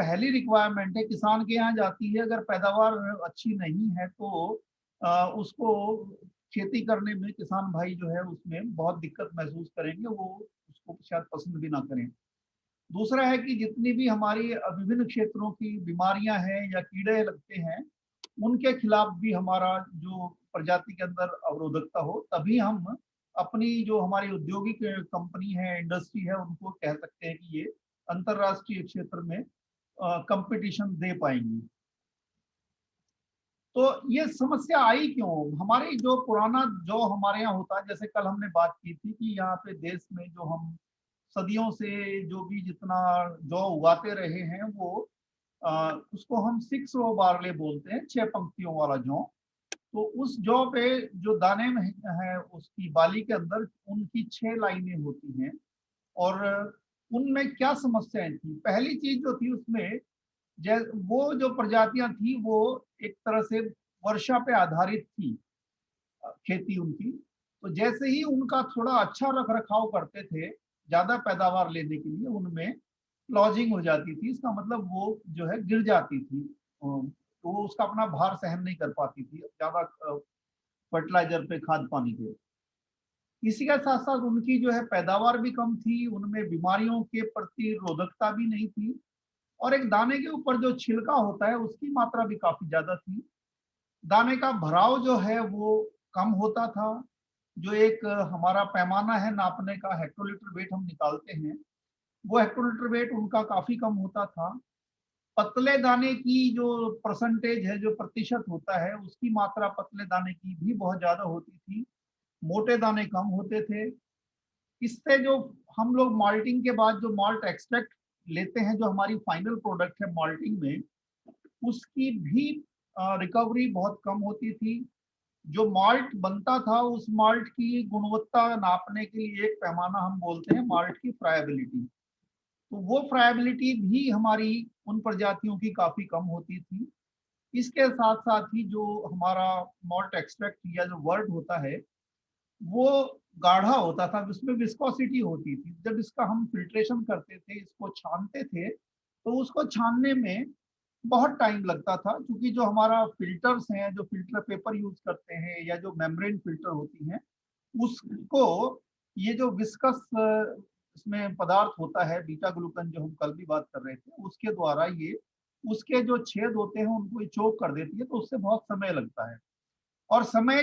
पहली रिक्वायरमेंट है, किसान के यहाँ जाती है। अगर पैदावार अच्छी नहीं है तो उसको खेती करने में किसान भाई जो है उसमें बहुत दिक्कत महसूस करेंगे, वो उसको शायद पसंद भी ना करें। दूसरा है कि जितनी भी हमारी विभिन्न क्षेत्रों की बीमारियां हैं या कीड़े लगते हैं, उनके खिलाफ भी हमारा जो प्रजाति के अंदर अवरोधकता हो, तभी हम अपनी जो हमारी औद्योगिक कंपनी है, इंडस्ट्री है, उनको कह सकते हैं कि ये अंतरराष्ट्रीय क्षेत्र में कंपटीशन दे पाएंगी। तो ये समस्या आई क्यों? हमारे जो पुराना जो हमारे यहाँ होता है, जैसे कल हमने बात की थी कि यहाँ पे देश में जो हम सदियों से जो भी जितना जौ उगाते रहे हैं, वो उसको हम 6 रो बार्ले बोलते हैं, 6 पंक्तियों वाला जौ। तो उस जौ पे जो दाने में है उसकी बाली के अंदर उनकी 6 लाइनें होती हैं। और उनमें क्या समस्याएं थी? पहली चीज जो थी उसमें, वो जो प्रजातियां थी वो एक तरह से वर्षा पे आधारित थी, खेती उनकी। तो जैसे ही उनका थोड़ा अच्छा रख रखाव करते थे ज्यादा पैदावार लेने के लिए, उनमें लॉजिंग हो जाती थी। इसका मतलब वो जो है गिर जाती थी, तो वो उसका अपना भार सहन नहीं कर पाती थी ज्यादा फर्टिलाइजर पे, खाद पानी पे। इसी के साथ साथ उनकी जो है पैदावार भी कम थी, उनमें बीमारियों के प्रति रोधकता भी नहीं थी, और एक दाने के ऊपर जो छिलका होता है उसकी मात्रा भी काफी ज्यादा थी। दाने का भराव जो है वो कम होता था। जो एक हमारा पैमाना है नापने का, हेक्टोलीटर वेट हम निकालते हैं, वो हेक्टोलीटर वेट उनका काफी कम होता था। पतले दाने की जो परसेंटेज है, जो प्रतिशत होता है, उसकी मात्रा पतले दाने की भी बहुत ज्यादा होती थी, मोटे दाने कम होते थे। इससे जो हम लोग माल्टिंग के बाद जो माल्ट एक्सट्रैक्ट लेते हैं, जो हमारी फाइनल प्रोडक्ट है माल्टिंग में, उसकी भी रिकवरी बहुत कम होती थी। जो माल्ट बनता था उस माल्ट की गुणवत्ता नापने के लिए एक पैमाना हम बोलते हैं माल्ट की फ्रायबिलिटी। तो वो फ्रायबिलिटी भी हमारी उन प्रजातियों की काफी कम होती थी। इसके साथ साथ ही जो हमारा मॉल्ट एक्सट्रैक्ट या जो वर्ड होता है, वो गाढ़ा होता था, जिसमें विस्कोसिटी होती थी। जब इसका हम फिल्ट्रेशन करते थे, इसको छानते थे, तो उसको छानने में बहुत टाइम लगता था, क्योंकि जो हमारा फिल्टर्स हैं, जो फिल्टर पेपर यूज करते हैं या जो मेम्ब्रेन फिल्टर होती हैं, उसको ये जो विस्कस इसमें पदार्थ होता है, बीटा ग्लूकन, जो हम कल भी बात कर रहे थे, उसके द्वारा ये उसके जो छेद होते हैं उनको ये चोक कर देती है, तो उससे बहुत समय लगता है। और समय